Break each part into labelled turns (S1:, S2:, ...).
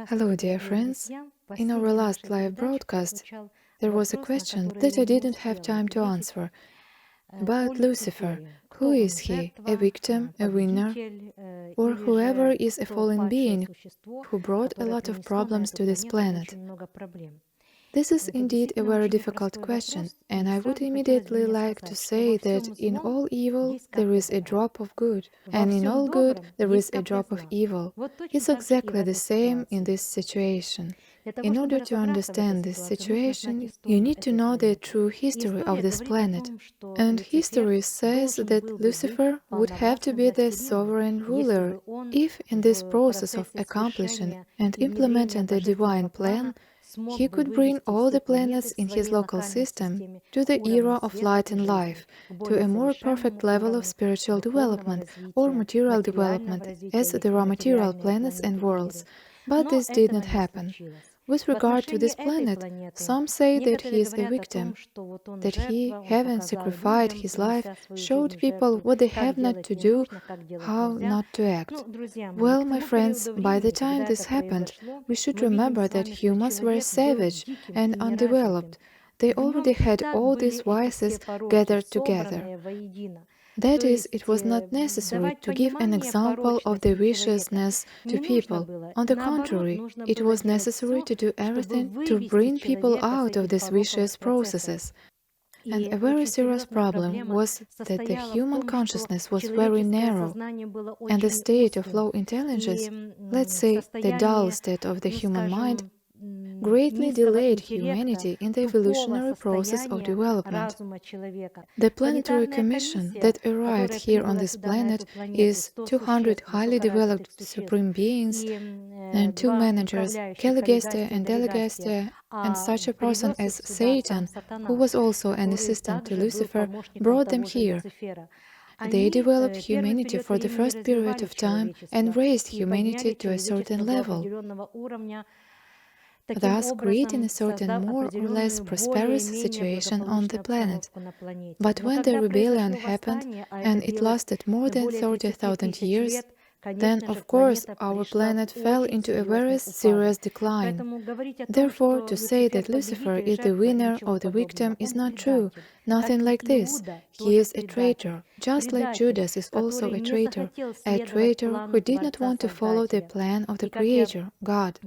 S1: Hello, dear friends. In our last live broadcast, there was a question that I didn't have time to answer about Lucifer. Who is he? A victim, a winner, or whoever is a fallen being who brought a lot of problems to this planet? This is indeed a very difficult question, and I would immediately like to say that in all evil there is a drop of good, and in all good there is a drop of evil. It's exactly the same in this situation. In order to understand this situation, you need to know the true history of this planet. And history says that Lucifer would have to be the sovereign ruler if, in this process of accomplishing and implementing the divine plan, he could bring all the planets in his local system to the era of light and life, to a more perfect level of spiritual development or material development, as there are material planets and worlds. But this did not happen. With regard to this planet, some say that he is a victim, that he, having sacrificed his life, showed people what they have not to do, how not to act. Well, my friends, by the time this happened, we should remember that humans were savage and undeveloped. They already had all these vices gathered together. That is, it was not necessary to give an example of the viciousness to people. On the contrary, it was necessary to do everything to bring people out of these vicious processes. And a very serious problem was that the human consciousness was very narrow, and the state of low intelligence, let's say the dull state of the human mind, greatly delayed humanity in the evolutionary process of development. The planetary commission that arrived here on this planet is 200 highly developed supreme beings and two managers, Caligesta and Delegesta, and such a person as Satan, who was also an assistant to Lucifer, brought them here. They developed humanity for the first period of time and raised humanity to a certain level, thus creating a certain more or less prosperous situation on the planet. But when the rebellion happened, and it lasted more than 30,000 years, then, of course, our planet fell into a very serious decline. Therefore, to say that Lucifer is the winner or the victim is not true. Nothing like this. He is a traitor, just like Judas is also a traitor who did not want to follow the plan of the Creator, God.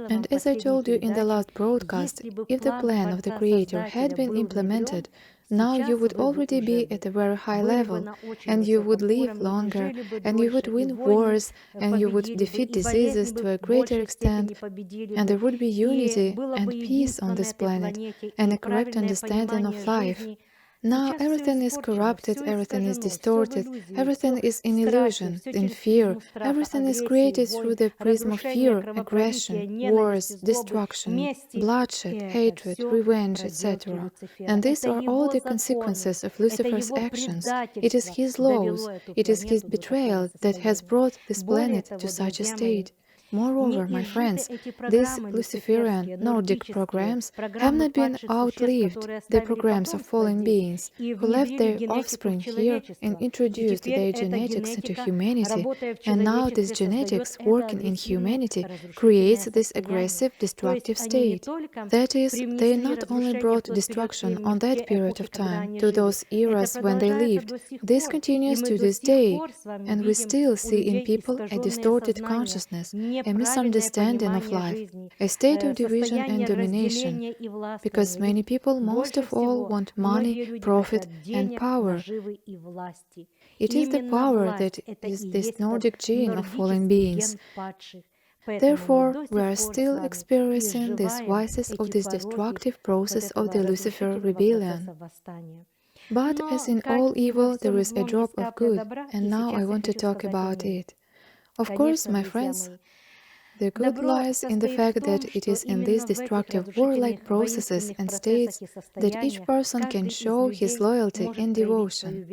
S1: And as I told you in the last broadcast, if the plan of the Creator had been implemented, now you would already be at a very high level, and you would live longer, and you would win wars, and you would defeat diseases to a greater extent, and there would be unity and peace on this planet, and a correct understanding of life. Now everything is corrupted, everything is distorted, everything is in illusion, in fear, everything is created through the prism of fear, aggression, wars, destruction, bloodshed, hatred, revenge, etc. And these are all the consequences of Lucifer's actions. It is his laws, it is his betrayal that has brought this planet to such a state. Moreover, my friends, these Luciferian Nordic programs have not been outlived, the programs of fallen beings who left their offspring here and introduced their genetics into humanity, and now this genetics working in humanity creates this aggressive, destructive state. That is, they not only brought destruction on that period of time to those eras when they lived, this continues to this day, and we still see in people a distorted consciousness, a misunderstanding of life, a state of division and domination, because many people most of all want money, profit, and power. It is the power that is this Nordic gene of fallen beings. Therefore, we are still experiencing these vices of this destructive process of the Lucifer rebellion. But as in all evil, there is a drop of good, and now I want to talk about it. Of course, my friends, the good lies in the fact that it is in these destructive warlike processes and states that each person can show his loyalty and devotion.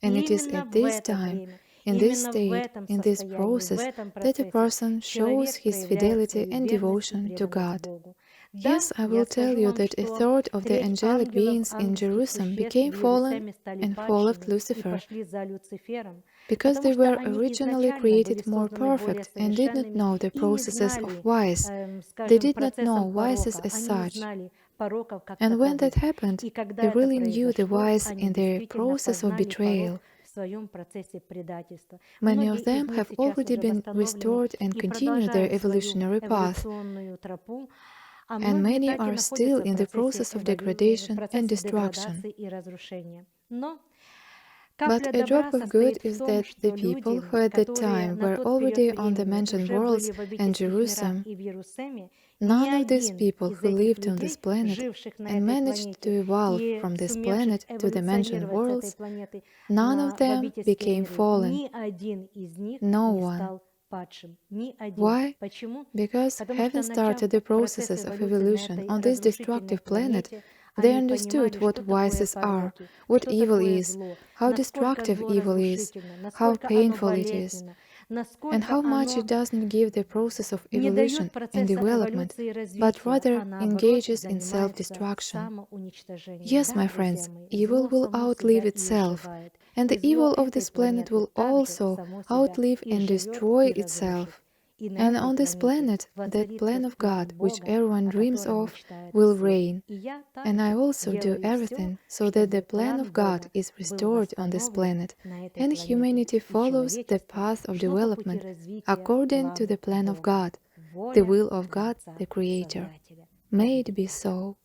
S1: And it is at this time, in this state, in this process, that a person shows his fidelity and devotion to God. Yes, I will tell you that a third of the angelic beings in Jerusalem became fallen and followed Lucifer, because they were originally created more perfect and did not know the processes of vice. They did not know vices as such. And when that happened, they really knew the vice in their process of betrayal. Many of them have already been restored and continue their evolutionary path, and many are still in the process of degradation and destruction. But a drop of good is that the people who at that time were already on the mentioned worlds and Jerusalem, none of these people who lived on this planet and managed to evolve from this planet to the mentioned worlds, none of them became fallen. No one. Why? Because having started the processes of evolution on this destructive planet, they understood what vices are, what evil is, how destructive evil is, how painful it is, and how much it does not give the process of evolution and development, but rather engages in self-destruction. Yes, my friends, evil will outlive itself, and the evil of this planet will also outlive and destroy itself. And on this planet, that plan of God, which everyone dreams of, will reign. And I also do everything so that the plan of God is restored on this planet, and humanity follows the path of development according to the plan of God, the will of God, the Creator. May it be so.